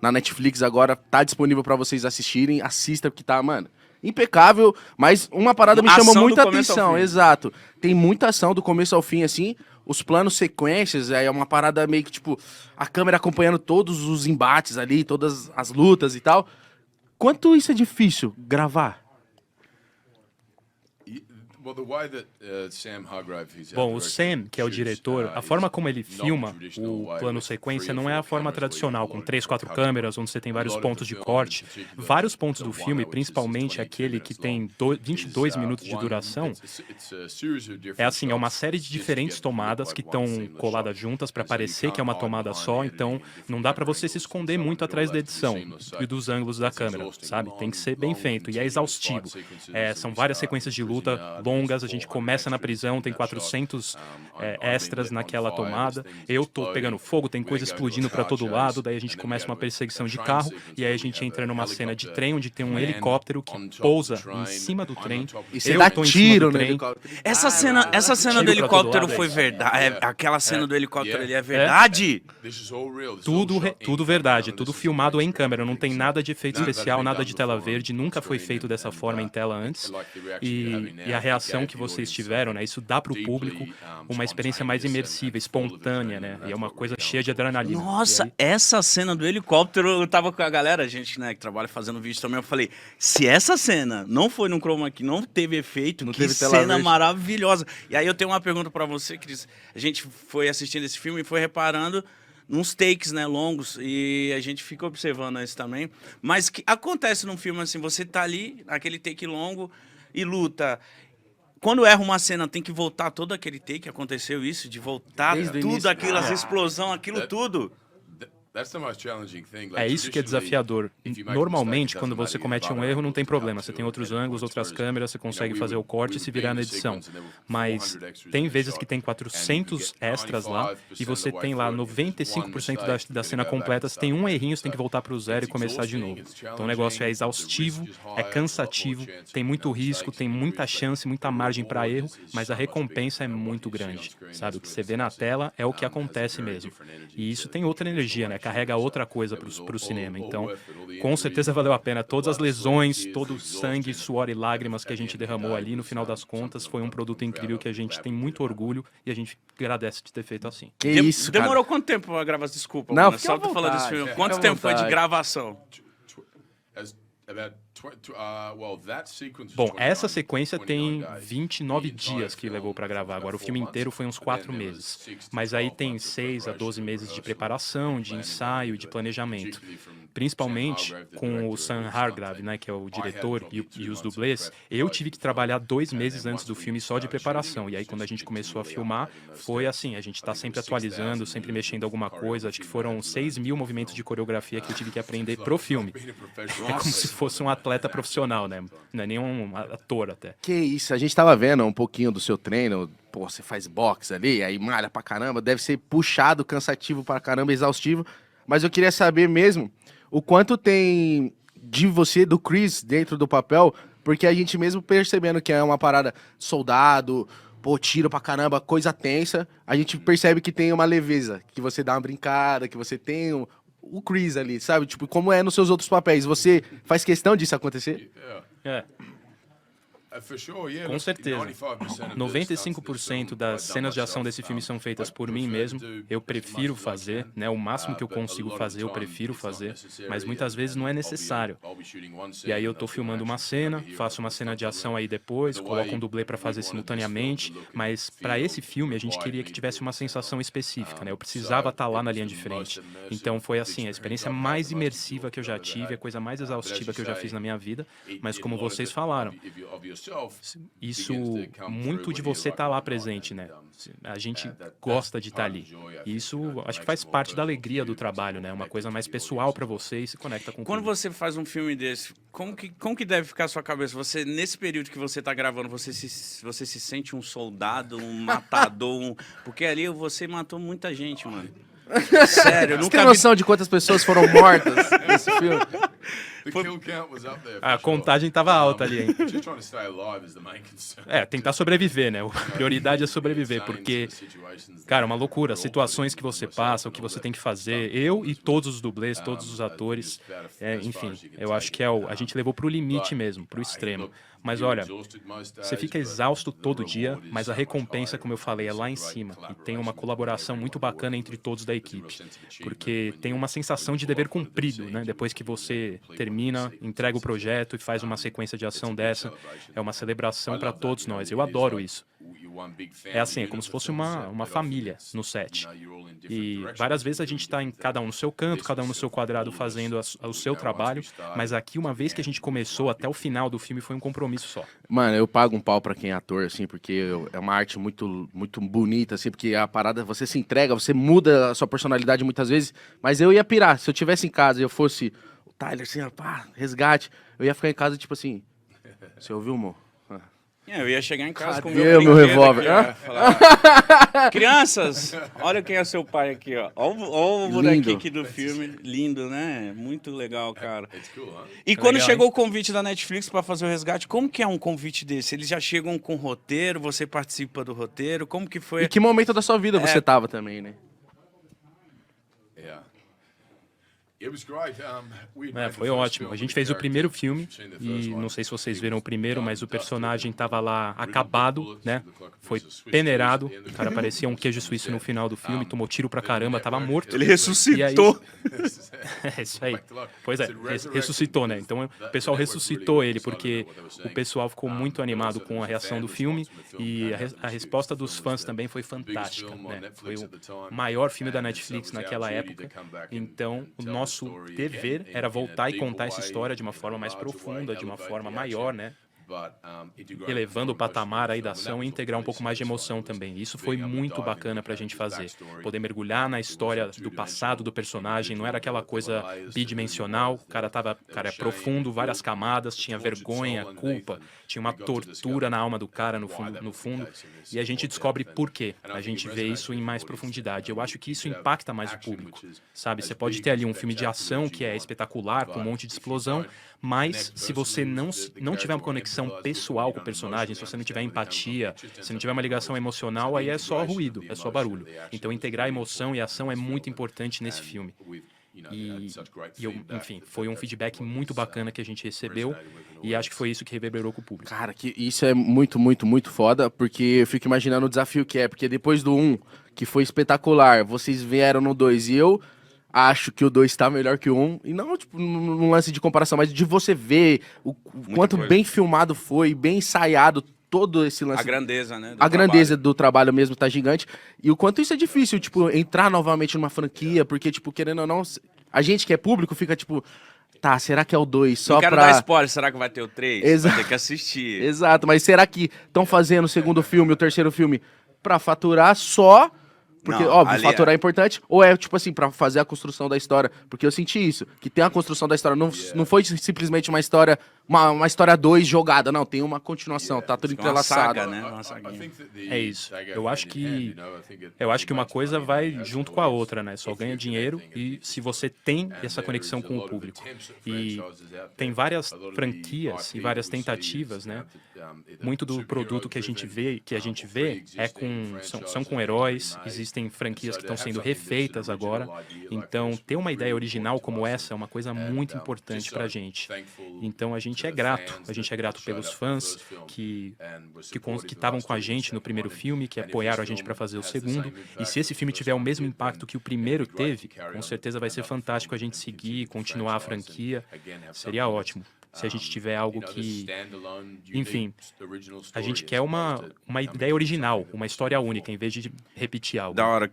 na Netflix agora, tá disponível pra vocês assistirem. Assista, porque tá, mano, impecável. Mas uma parada me chamou Ação do muita começo ao atenção, fim. exato. Tem muita ação do começo ao fim, assim. Os planos sequências, é uma parada meio que, tipo, a câmera acompanhando todos os embates ali, todas as lutas e tal. Quanto isso é difícil gravar? Bom, o Sam, que é o diretor, a forma como ele filma o plano sequência não é a forma tradicional, com 3, 4 câmeras, onde você tem vários pontos de corte. Vários pontos do filme, principalmente aquele que tem 22 minutos de duração, é assim, é uma série de diferentes tomadas que estão coladas juntas para parecer que é uma tomada só, então não dá para você se esconder muito atrás da edição e dos ângulos da câmera, sabe? Tem que ser bem feito e é exaustivo. São várias sequências de luta longas, a gente começa na prisão, tem 400 extras naquela tomada, eu tô pegando fogo, tem coisa explodindo para todo lado, daí a gente começa uma perseguição de carro, e aí a gente entra numa cena de trem, onde tem um helicóptero que pousa em cima do trem, E você dá tô em cima tiro do no trem. helicóptero. Essa cena do tiro pra helicóptero todo lado, foi é isso. verdade. Aquela cena do helicóptero ali é verdade? Tudo verdade, tudo filmado em câmera, não tem nada de efeito especial, nada de tela verde, nunca foi feito dessa forma em tela antes. E a reação que vocês tiveram, né, isso dá pro público uma experiência mais imersiva, espontânea, né, e é uma coisa cheia de adrenalina. Nossa, E aí, essa cena do helicóptero, eu tava com a galera, a gente, né, que trabalha fazendo vídeo também, eu falei, se essa cena não foi no chroma key, não teve efeito, Não que teve tela cena verde. maravilhosa. E aí eu tenho uma pergunta pra você, Cris. A gente foi assistindo esse filme e foi reparando nos takes, né, longos, e a gente fica observando isso também. Mas que acontece num filme assim, você tá ali, aquele take longo e luta. Quando erra uma cena, tem que voltar todo aquele take. Aconteceu isso, de voltar Desde o tudo início. aquilo, as explosões, aquilo tudo. É isso que é desafiador. Normalmente, quando você comete um erro, não tem problema. Você tem outros ângulos, outras câmeras, você consegue fazer o corte e se virar na edição. Mas tem vezes que tem 400 extras lá e você tem lá 95% da cena completa. Se tem um errinho, você tem que voltar para o zero e começar de novo. Então o negócio é exaustivo, é cansativo, tem muito risco, tem muita chance, muita margem para erro, mas a recompensa é muito grande, sabe? O que você vê na tela é o que acontece mesmo. E isso tem outra energia, né? Carrega outra coisa pro cinema. Então, com certeza valeu a pena. Todas as lesões, todo o sangue, suor e lágrimas que a gente derramou ali, no final das contas, foi um produto incrível que a gente tem muito orgulho e a gente agradece de ter feito assim. Que isso, cara. Demorou quanto tempo pra gravar? Desculpa, Não, mano. fica à Só tô falando desse vontade, filme. fica Quanto à tempo foi de vontade. gravação? Bom, essa sequência tem 29 dias que levou para gravar. Agora, o filme inteiro foi uns 4 meses. Mas aí tem 6 a 12 meses de preparação, de ensaio e de planejamento. Principalmente com o Sam Hargrave, né, que é o diretor e os dublês, eu tive que trabalhar 2 meses antes do filme só de preparação. E aí, quando a gente começou a filmar, foi assim, a gente tá sempre atualizando, sempre mexendo alguma coisa. Acho que foram 6 mil movimentos de coreografia que eu tive que aprender pro filme. É como se fosse um atleta profissional, né? Não é nem um ator até. Que isso, a gente tava vendo um pouquinho do seu treino, pô, você faz boxe ali, aí malha pra caramba, deve ser puxado, cansativo pra caramba, exaustivo, mas eu queria saber mesmo o quanto tem de você, do Chris, dentro do papel, porque a gente mesmo percebendo que é uma parada soldado, pô, tiro pra caramba, coisa tensa, a gente percebe que tem uma leveza, que você dá uma brincada, que você tem o Chris ali, sabe? Tipo, como é nos seus outros papéis, você faz questão disso acontecer? É. Com certeza. 95% das cenas de ação desse filme são feitas por mim mesmo. Eu prefiro fazer, né? O máximo que eu consigo fazer, eu prefiro fazer. Mas muitas vezes não é necessário. E aí eu tô filmando uma cena, faço uma cena de ação aí depois, coloco um dublê para fazer simultaneamente. Mas para esse filme a gente queria que tivesse uma sensação específica, né? Eu precisava estar lá na linha de frente. Então foi assim, a experiência mais imersiva que eu já tive, a coisa mais exaustiva que eu já fiz na minha vida. Mas como vocês falaram, isso muito de você estar lá presente, né? A gente gosta de estar ali. E isso acho que faz parte da alegria do trabalho, né? Uma coisa mais pessoal para você e se conecta com o Quando público. você faz um filme desse, como que deve ficar a sua cabeça? Você, nesse período que você tá gravando, você se sente um soldado, um matador, porque ali você matou muita gente, mano. Sério, eu Você nunca tem vi. noção de quantas pessoas foram mortas nesse filme? A contagem tava alta ali, hein? Tentar sobreviver, né? A prioridade é sobreviver, porque, cara, uma loucura. As situações que você passa, o que você tem que fazer. Eu e todos os dublês, todos os atores, enfim, eu acho que a gente levou pro limite mesmo, pro extremo. Mas olha, você fica exausto todo dia, mas a recompensa, como eu falei, é lá em cima. E tem uma colaboração muito bacana entre todos da equipe. Porque tem uma sensação de dever cumprido, né? Depois que você termina, entrega o projeto e faz uma sequência de ação dessa, é uma celebração para todos nós. Eu adoro isso. É assim, é como se fosse uma família no set. E várias vezes a gente está em cada um no seu canto, cada um no seu quadrado fazendo o seu trabalho, mas aqui, uma vez que a gente começou, até o final do filme foi um compromisso só. Mano, eu pago um pau pra quem é ator, assim, porque é uma arte muito, muito bonita, assim, porque a parada, você se entrega, você muda a sua personalidade muitas vezes, mas eu ia pirar. Se eu tivesse em casa e eu fosse o Tyler, assim, pá, resgate, eu ia ficar em casa, tipo assim, você ouviu, amor? Eu ia chegar em casa com o Cadê o meu revólver? Aqui, falar, crianças, olha quem é seu pai aqui, ó. Olha o bonequinho aqui do filme. Lindo, né? Muito legal, cara. E quando legal, chegou o convite da Netflix para fazer o resgate, como que é um convite desse? Eles já chegam com roteiro, você participa do roteiro, como que foi? E que momento da sua vida você tava também, né? Foi ótimo. A gente fez o primeiro filme e não sei se vocês viram o primeiro, mas o personagem estava lá acabado, né? Foi peneirado, o cara parecia um queijo suíço no final do filme, tomou tiro pra caramba, tava morto. Ele ressuscitou. É isso aí. Pois é, ressuscitou, né? Então o pessoal ressuscitou ele porque o pessoal ficou muito animado com a reação do filme e a resposta dos fãs também foi fantástica, né? Foi o maior filme da Netflix naquela época. Então, o nosso dever era voltar e contar essa história de uma forma mais profunda, de uma forma maior, né? Elevando o patamar aí da ação e integrar um pouco mais de emoção também. Isso foi muito bacana pra gente fazer. Poder mergulhar na história do passado do personagem, não era aquela coisa bidimensional, o cara é profundo, várias camadas, tinha vergonha, culpa, tinha uma tortura na alma do cara no fundo, e a gente descobre por quê. A gente vê isso em mais profundidade. Eu acho que isso impacta mais o público, sabe? Você pode ter ali um filme de ação que é espetacular, com um monte de explosão, mas se você não tiver uma conexão pessoal com o personagem, se você não tiver empatia, se não tiver uma ligação emocional, aí é só ruído, é só barulho. Então integrar emoção e ação é muito importante nesse filme. Enfim, foi um feedback muito bacana que a gente recebeu e acho que foi isso que reverberou com o público. Cara, que isso é muito, muito, muito foda, porque eu fico imaginando o desafio que é, porque depois do 1, que foi espetacular, vocês vieram no 2 e eu acho que o 2 tá melhor que o 1, e não, tipo, num lance de comparação, mas de você ver o quanto bem filmado foi, bem ensaiado, todo esse lance. A grandeza, né? A grandeza do trabalho mesmo tá gigante, e o quanto isso é difícil, tipo, entrar novamente numa franquia, porque, tipo, querendo ou não, a gente que é público fica, tipo, tá, será que é o 2 só pra... Não quero dar spoiler, será que vai ter o 3? Exato. Vai ter que assistir. Exato, mas será que estão fazendo o segundo filme, o terceiro filme, pra faturar só... Porque, não, óbvio, faturar é importante, ou é, tipo assim, pra fazer a construção da história? Porque eu senti isso, que tem a construção da história, não foi simplesmente uma história, uma história 2 jogada, não, tem uma continuação, tá tudo entrelaçado. Uma saga, né? Uma saguinha. É isso. Eu acho que uma coisa vai junto com a outra, né? Só ganha dinheiro e se você tem essa conexão com o público. E tem várias franquias e várias tentativas, né? Muito do produto que a gente vê são com heróis, existem franquias que estão sendo refeitas agora. Então, ter uma ideia original como essa é uma coisa muito importante pra gente. Então, a gente é grato pelos fãs que estavam com a gente no primeiro filme, que apoiaram a gente para fazer o segundo. E se esse filme tiver o mesmo impacto que o primeiro teve, com certeza vai ser fantástico a gente seguir, continuar a franquia. Seria ótimo. Se a gente tiver algo que... Enfim, a gente quer uma ideia original, uma história única, em vez de repetir algo. Da hora.